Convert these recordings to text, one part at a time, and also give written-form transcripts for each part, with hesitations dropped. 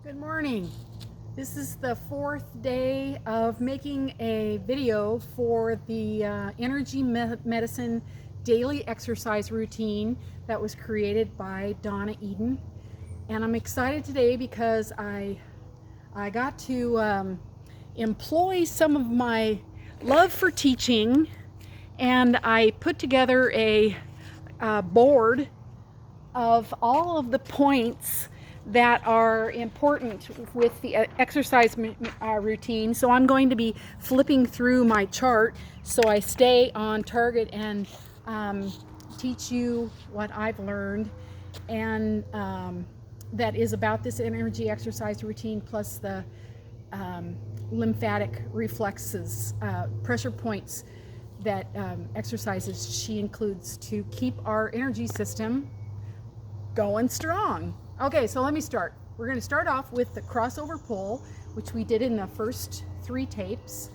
Good morning. This is the fourth day of making a video for the energy medicine daily exercise routine that was created by Donna Eden. And I'm excited today because I got to employ some of my love for teaching, and I put together a board of all of the points that are important with the exercise routine. So I'm going to be flipping through my chart so I stay on target and teach you what I've learned, and that is about this energy exercise routine, plus the lymphatic reflexes, pressure points that exercises she includes to keep our energy system going strong. Okay, so let me start. We're going to start off with the crossover pull, which we did in the first 3 tapes.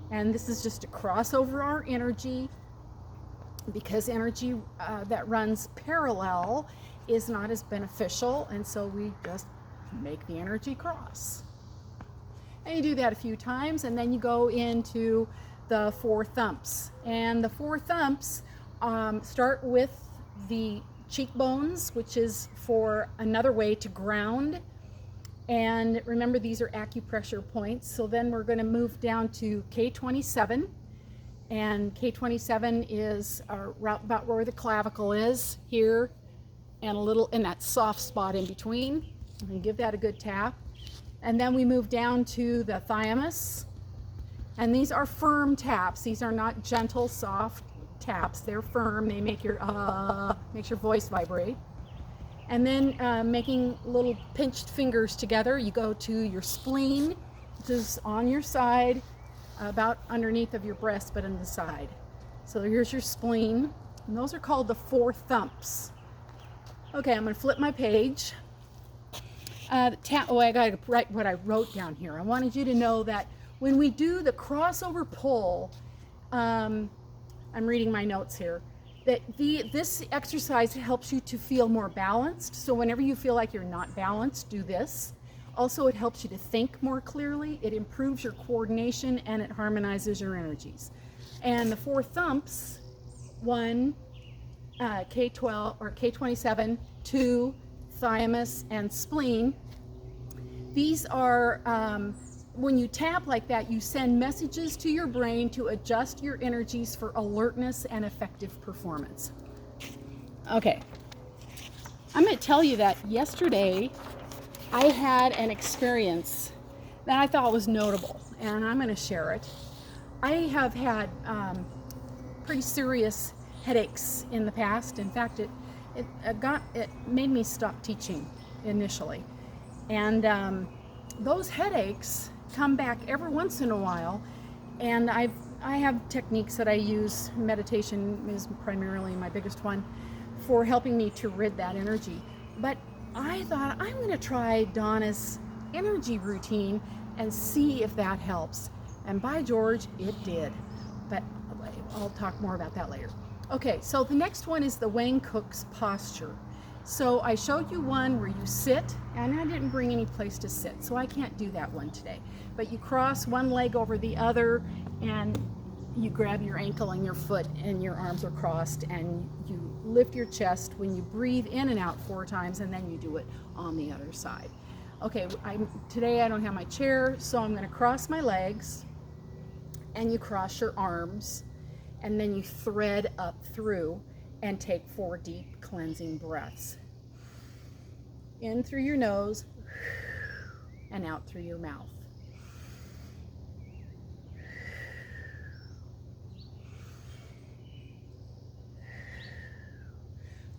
And this is just to cross over our energy, because energy that runs parallel is not as beneficial. And so we just make the energy cross. And you do that a few times, and then you go into the 4 thumps. And the 4 thumps start with the cheekbones, which is for another way to ground. And remember, these are acupressure points. So then we're going to move down to K27, and K27 is about where the clavicle is here, and a little in that soft spot in between. And give that a good tap. And then we move down to the thymus, and these are firm taps. These are not gentle, soft taps. They're firm. They make your makes your voice vibrate. And then making little pinched fingers together, you go to your spleen, which is on your side, about underneath of your breast, but on the side. So here's your spleen, and those are called the 4 thumps. Okay, I'm going to flip my page. I got to write what I wrote down here. I wanted you to know that when we do the crossover pull, I'm reading my notes here, that this exercise helps you to feel more balanced. So whenever you feel like you're not balanced, do this. Also, it helps you to think more clearly. It improves your coordination, and it harmonizes your energies. And the 4 thumps, 1, K12 or K27, 2, thymus, and spleen. These are when you tap like that, you send messages to your brain to adjust your energies for alertness and effective performance. Okay, I'm going to tell you that yesterday I had an experience that I thought was notable, and I'm going to share it. I have had pretty serious headaches in the past. In fact, it made me stop teaching initially, and those headaches come back every once in a while, and I have techniques that I use. Meditation is primarily my biggest one for helping me to rid that energy. But I thought, I'm going to try Donna's energy routine and see if that helps. And by George, it did. But I'll talk more about that later. Okay, so the next one is the Wayne Cook's posture. So I showed you one where you sit, and I didn't bring any place to sit, so I can't do that one today. But you cross one leg over the other, and you grab your ankle and your foot, and your arms are crossed, and you lift your chest when you breathe in and out 4 times, and then you do it on the other side. Okay, today I don't have my chair, so I'm going to cross my legs, and you cross your arms, and then you thread up through and take 4 deep cleansing breaths. In through your nose and out through your mouth.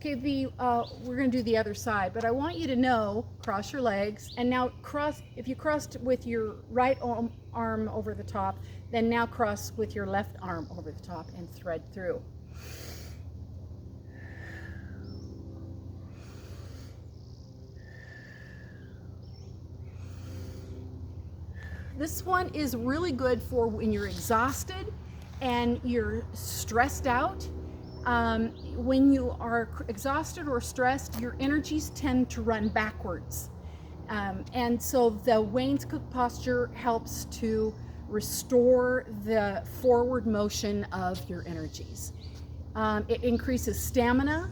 Okay, we're going to do the other side, but I want you to know, cross your legs, and now if you crossed with your right arm over the top, then now cross with your left arm over the top and thread through. This one is really good for when you're exhausted and you're stressed out. When you are exhausted or stressed, your energies tend to run backwards. And so the Wayne's Cook posture helps to restore the forward motion of your energies. It increases stamina,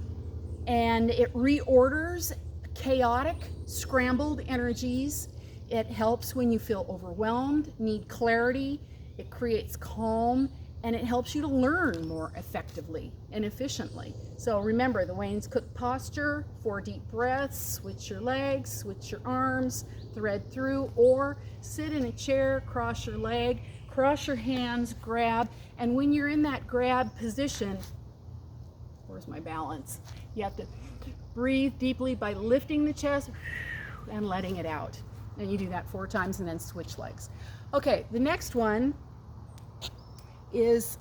and it reorders chaotic, scrambled energies. It helps when you feel overwhelmed, need clarity. It creates calm, and it helps you to learn more effectively and efficiently. So remember the Wayne's Cook posture, 4 deep breaths, switch your legs, switch your arms, thread through, or sit in a chair, cross your leg, cross your hands, grab, and when you're in that grab position, where's my balance? You have to breathe deeply by lifting the chest and letting it out. And you do that 4 times and then switch legs. Okay, the next one is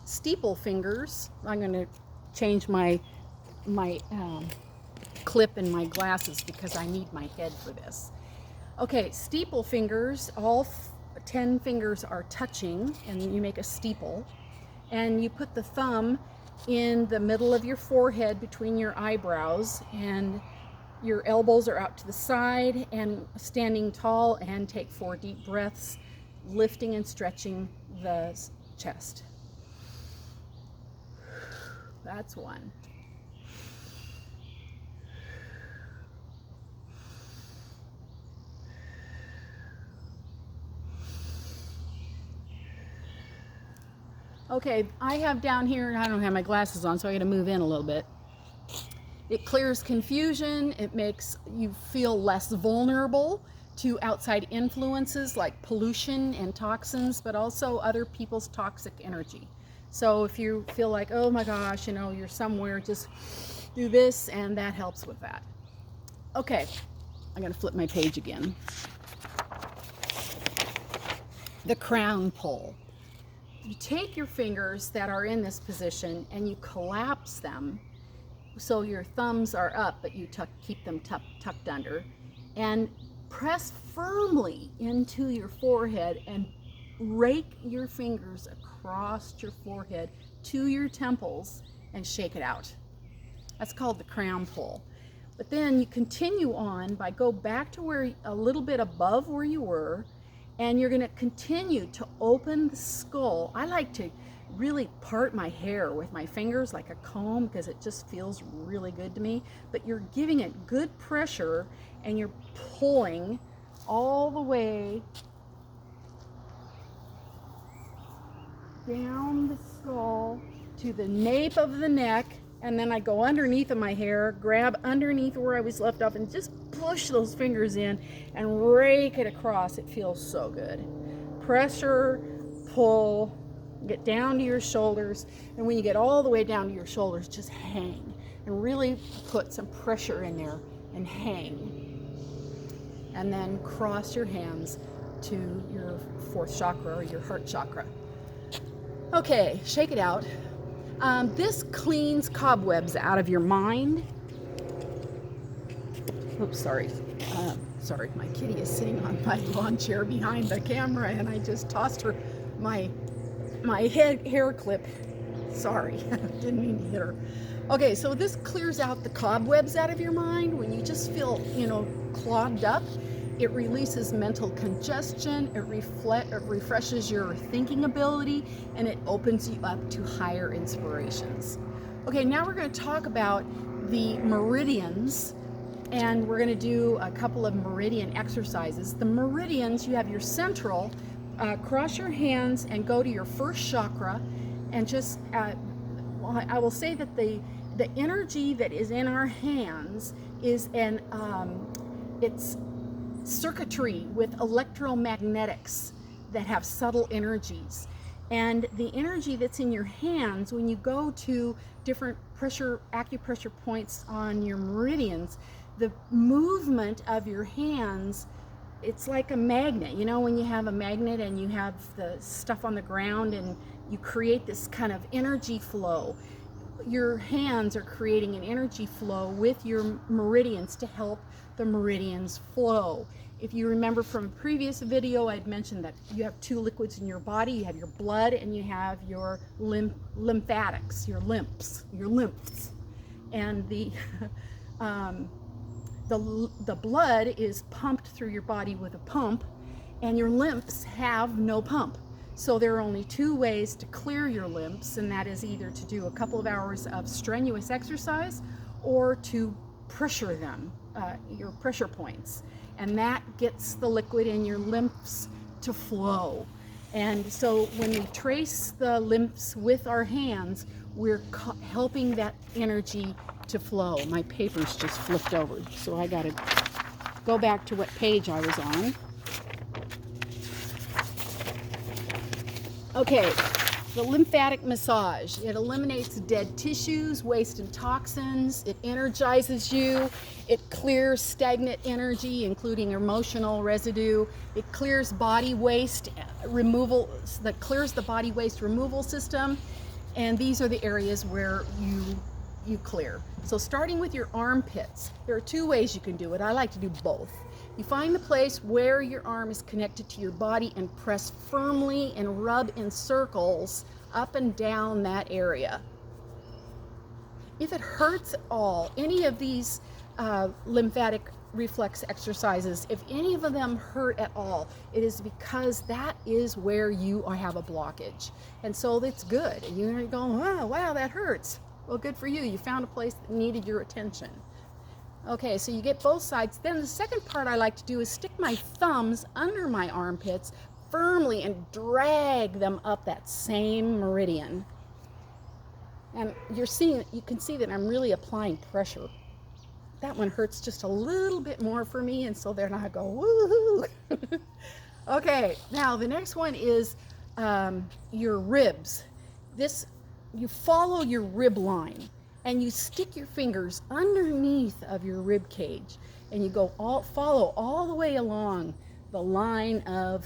steeple fingers. I'm going to change my clip in my glasses because I need my head for this. Okay, steeple fingers, all 10 fingers are touching, and you make a steeple, and you put the thumb in the middle of your forehead between your eyebrows, and your elbows are out to the side and standing tall, and take 4 deep breaths, lifting and stretching the chest. That's one. Okay, I have down here, I don't have my glasses on, so I got to move in a little bit. It clears confusion. It makes you feel less vulnerable to outside influences like pollution and toxins, but also other people's toxic energy. So if you feel like, oh my gosh, you know, you're somewhere, just do this, and that helps with that. Okay, I'm going to flip my page again. The crown pull. You take your fingers that are in this position and you collapse them so your thumbs are up, but you keep them tucked under, and press firmly into your forehead and rake your fingers across your forehead to your temples and shake it out. That's called the crown pull. But then you continue on by go back to where a little bit above where you were, and you're going to continue to open the skull. I like to really part my hair with my fingers like a comb because it just feels really good to me. But you're giving it good pressure, and you're pulling all the way down the skull to the nape of the neck, and then I go underneath of my hair, grab underneath where I was left off, and just push those fingers in and rake it across. It feels so good. Pressure, pull, get down to your shoulders, and when you get all the way down to your shoulders, just hang and really put some pressure in there and hang. And then cross your hands to your 4th chakra or your heart chakra. Okay, shake it out. This cleans cobwebs out of your mind. Oops, sorry. Sorry, my kitty is sitting on my lawn chair behind the camera, and I just tossed her my hair clip. Sorry, didn't mean to hit her. Okay, so this clears out the cobwebs out of your mind when you just feel, clogged up. It releases mental congestion, it refreshes your thinking ability, and it opens you up to higher inspirations. Okay, now we're going to talk about the meridians, and we're going to do a couple of meridian exercises. The meridians, you have your central, cross your hands and go to your 1st chakra, and just, I will say that the energy that is in our hands is it's circuitry with electromagnetics that have subtle energies. And the energy that's in your hands, when you go to different acupressure points on your meridians, the movement of your hands, it's like a magnet. You know, when you have a magnet and you have the stuff on the ground and you create this kind of energy flow, your hands are creating an energy flow with your meridians to help the meridians flow. If you remember from a previous video, I'd mentioned that you have 2 liquids in your body. You have your blood and you have your lymphatics, your lymphs. And the the blood is pumped through your body with a pump, and your lymphs have no pump. So there are only two ways to clear your lymphs, and that is either to do a couple of hours of strenuous exercise or to pressure them, your pressure points. And that gets the liquid in your lymphs to flow. And so when we trace the lymphs with our hands, we're helping that energy to flow. My paper's just flipped over, so I gotta go back to what page I was on. Okay, the lymphatic massage. It eliminates dead tissues, waste, and toxins. It energizes you. It clears stagnant energy, including emotional residue. It clears body waste removal, that clears the body waste removal system. And these are the areas where you clear. So starting with your armpits, there are two ways you can do it. I like to do both. You find the place where your arm is connected to your body and press firmly and rub in circles up and down that area. If it hurts at all, any of these lymphatic reflex exercises, if any of them hurt at all, it is because that is where you have a blockage. And so it's good. And you're going, oh, wow, that hurts. Well, good for you. You found a place that needed your attention. Okay, so you get both sides. Then the second part I like to do is stick my thumbs under my armpits firmly and drag them up that same meridian. And you can see that I'm really applying pressure. That one hurts just a little bit more for me, and so then I go, woohoo! Okay, now the next one is your ribs. You follow your rib line, and you stick your fingers underneath of your rib cage, and you go follow all the way along the line of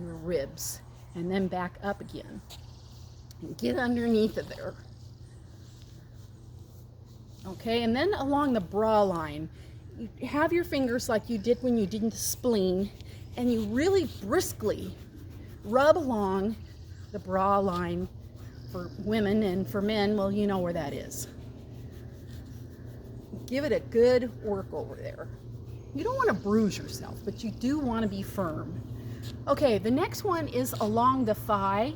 your ribs, and then back up again, and get underneath of there. Okay, and then along the bra line, you have your fingers like you did when you did the spleen, and you really briskly rub along the bra line for women, and for men, well, you know where that is. Give it a good work over there. You don't want to bruise yourself, but you do want to be firm. Okay, the next one is along the thigh,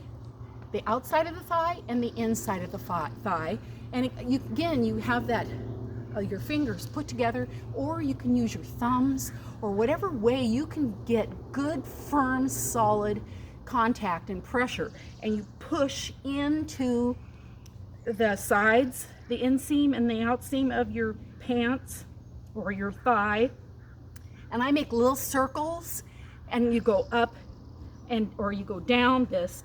the outside of the thigh and the inside of the thigh. And you have that, your fingers put together, or you can use your thumbs, or whatever way you can get good, firm, solid contact and pressure. And you push into the sides, the inseam and the outseam of your pants or your thigh. And I make little circles, and you go up or you go down this,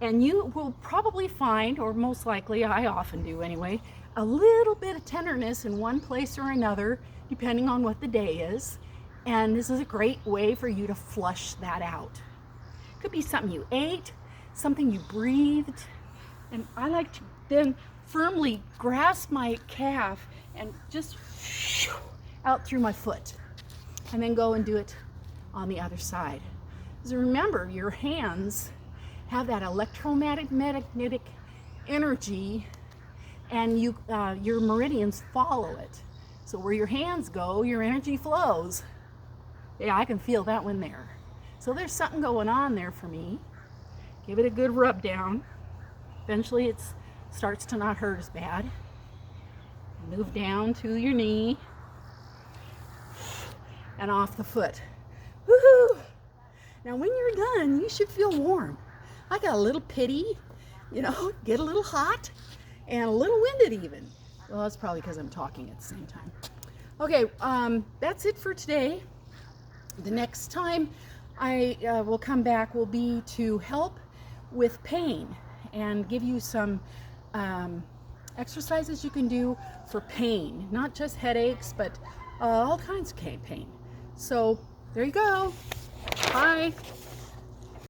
and you will probably find, or most likely, I often do anyway, a little bit of tenderness in one place or another, depending on what the day is. And this is a great way for you to flush that out. It could be something you ate, something you breathed. And I like to then firmly grasp my calf and just out through my foot, and then go and do it on the other side. So remember, your hands have that electromagnetic energy, and your meridians follow it. So where your hands go, your energy flows. Yeah, I can feel that one there. So there's something going on there for me. Give it a good rub down. Eventually it starts to not hurt as bad. Move down to your knee and off the foot. Woohoo! Now when you're done, you should feel warm. I got a little pity, get a little hot and a little winded even. Well, that's probably because I'm talking at the same time. Okay, that's it for today. The next time I will come back will be to help with pain and give you some exercises you can do for pain, not just headaches, but all kinds of pain. So there you go. Bye.